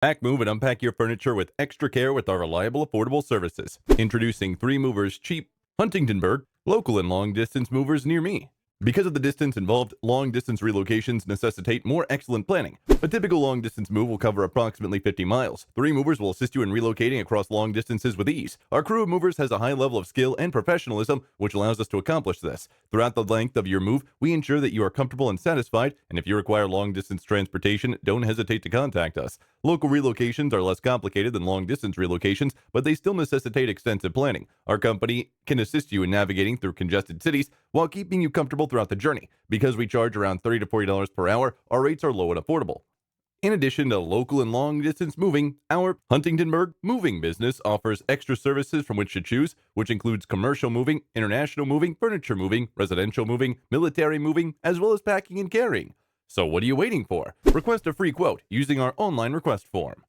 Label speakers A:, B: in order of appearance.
A: Pack, move, and unpack your furniture with extra care with our reliable, affordable services. Introducing 3 Movers Cheap, Huntingburg, local and long-distance movers near me. Because of the distance involved, long-distance relocations necessitate more excellent planning. A typical long-distance move will cover approximately 50 miles. 3 Movers will assist you in relocating across long distances with ease. Our crew of movers has a high level of skill and professionalism, which allows us to accomplish this. Throughout the length of your move, we ensure that you are comfortable and satisfied, and if you require long-distance transportation, don't hesitate to contact us. Local relocations are less complicated than long-distance relocations, but they still necessitate extensive planning. Our company can assist you in navigating through congested cities while keeping you comfortable throughout the journey. Because we charge around $30 to $40 per hour, our rates are low and affordable. In addition to local and long-distance moving, our Huntingburg moving business offers extra services from which to choose, which includes commercial moving, international moving, furniture moving, residential moving, military moving, as well as packing and carrying. So what are you waiting for? Request a free quote using our online request form.